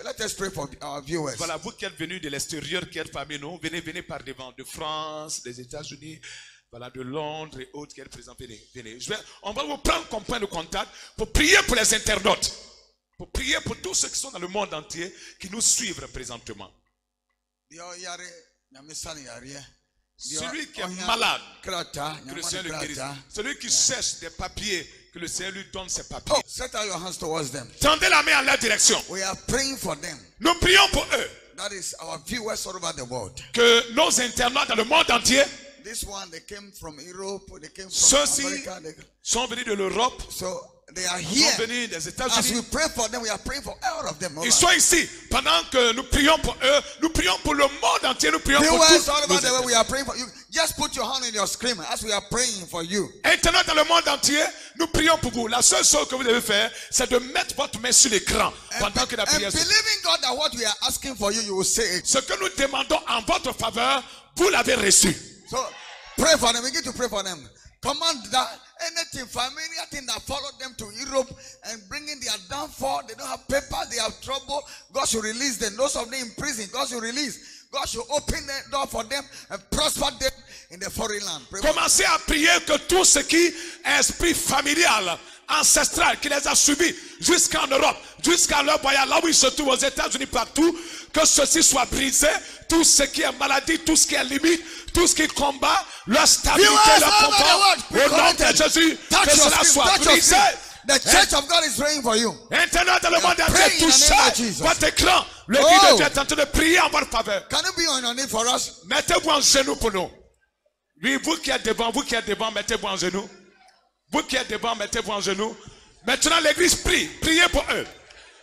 Let us pray for our viewers. Voilà, vous qui êtes venus de l'extérieur, qui êtes parmi nous, venez par devant, de France, des États-Unis, voilà, de Londres et autres qui êtes présents. Venez. On va vous prendre comme point de contact pour prier pour les internautes, pour prier pour tous ceux qui sont dans le monde entier, qui nous suivent présentement. Celui qui est malade, que le Seigneur le guérisse. Celui qui cherche des papiers, que le Seigneur lui donne ses papiers. Oh, set out your hands towards them. Tendez la main en leur direction. We are praying for them. Nous prions pour eux. That is our viewers all over the world. Que nos internautes dans le monde entier, this one, they came from Europe, they came from ceux-ci America. sont venus de l'Europe. So they are here. Sont venus des As États-Unis. we pray for them, we are praying for all of them. Ils sont ici. Pendant que nous prions pour eux, nous prions pour le monde entier. Nous prions pour viewers tous. all over the world, we are praying for you. Just put your hand in your screen as we are praying for you. Internautes dans le monde entier, nous prions pour vous. La seule chose que vous devez faire, c'est de mettre votre main sur l'écran pendant que la prière se fait. Believing God that what we are asking for you, you will say it. Ce que nous demandons en votre faveur, vous l'avez reçu. So pray for them. Begin to pray for them. Command that anything, familiar thing that followed them to Europe and bringing their downfall. They don't have papers, they have trouble. God should release them. Those of them in prison, God should release. God should open the door for them and prosper them in the foreign land. Commencez à prier que tout ce qui est esprit familial, ancestral, qui les a subis jusqu'en Europe, jusqu'à leur voyage, là où ils se trouvent aux États-Unis, partout, que ceci soit brisé. Tout ce qui est maladie, tout ce qui est limite, tout ce qui combat, leur stabilité, leur confort, au nom de Jésus, que cela soit brisé. The church of God is praying for you. Internaute dans le monde entier, touchez votre écran. Le Dieu de Dieu est en train de prier en votre faveur. Can you be on your knee for us? Mettez-vous en genoux pour nous. Oui, vous qui êtes devant, mettez-vous en genoux. Vous qui êtes devant, mettez-vous en genoux. Maintenant, l'église prie. Priez pour eux.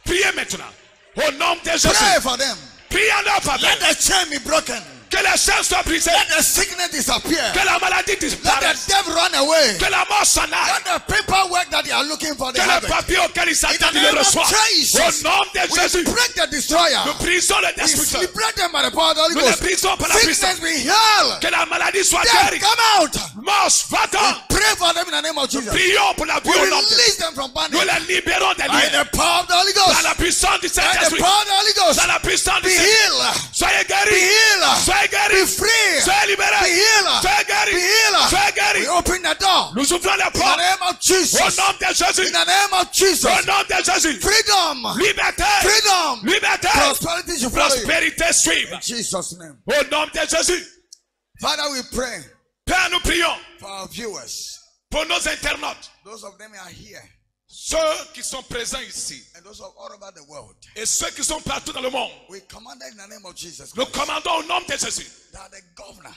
Priez maintenant. Au nom de Jésus. Pray for them. Priez en leur faveur. Let the chain be broken. Que les chaînes soient brisées. Let the sickness disappear. Que la maladie disparaisse. Let the devil run away. Que la mort s'en aille. Let the paperwork that they are looking for, que le papier auquel ils s'attendent, ils le reçoivent. Au nom de Jésus. We break the destroyer. Nous brisons le destructeur. We break them by the power of the Holy Nous Ghost. les brisons par la puissance. Sickness be healed. Que la maladie soit Death, guérie. come out. Mort, va-t'en. Pray for them in the name of Jesus. Prions pour la vie We au nom de release them from Nous bondage. les libérons des By liens. the power of the Holy Ghost. Dans la puissance du By the Saint-Esprit. power of the Holy Ghost. Dans la puissance du Be Saint-Esprit. healed. Soyez Be guéris. healed. Soyez Be guéris. free. Soyez libérés. Be healed. Soyez guéris. Be healed. Soyez guéris. We open the door. Nous ouvrons la In the porte. name of Jesus. Au nom de Jésus. In the name of Jesus. Au nom de Jésus. Freedom. Liberté. Freedom. Liberté. Prosperity should follow you. Prospérité suive. In Jesus' name. Au nom de Jésus. Father, we pray Père, nous prions for our viewers. pour nos internautes. Those of them are here. Ceux qui sont présents ici. And those of all over the world. Et ceux qui sont partout dans le monde. We command in the name of Jesus. Nous commandons au nom de Jésus. That the governor,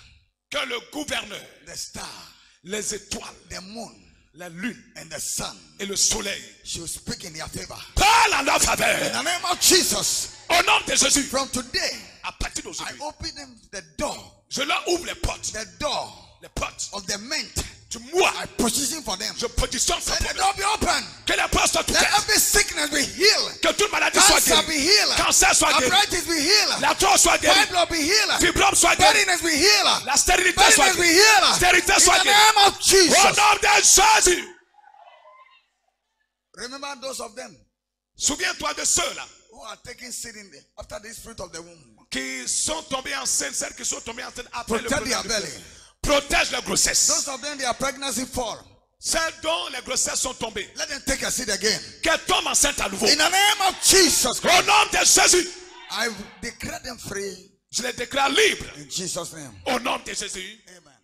Que le gouverneur, the star, les étoiles, the moon, la lune and the sun et le soleil should speak in their favor. parlent en leur In faveur. the name of Jesus. Au nom de Jésus. From today, À partir I d'aujourd'hui, open them the door. je leur ouvre les portes. The door Les portes of the mint. du mois. I position for them. Je positionne ça Let pour the eux. door be open. Que les portes soient Let ouvertes. every sickness be healed. Que toute maladie soit Cancer be guérie. healed. Cancer soit guéri. Arthritis be healed. La tour soit guérie. Fibroid be healed. Fibrome soit guéri. Barrenness be healed. La stérilité soit Barrenness be guérie. healed. Stérilité In soit the guérie. name of Au Jesus. nom de Jésus. Remember those of them Souviens-toi de ceux-là who are taking seed in after this fruit of the womb. qui sont tombés enceintes, celles qui sont tombées enceintes après le Protect their premier belly. Protège la grossesse. Those of them, their pregnancy fall. Celles dont les grossesses sont tombées. Let them take a seed again. Qu'elles tombent enceintes à nouveau. In the name of Jesus Au Christ, nom de Jésus. I declare them free Je les déclare libres. in Jesus' name. Au nom de Jésus. Amen.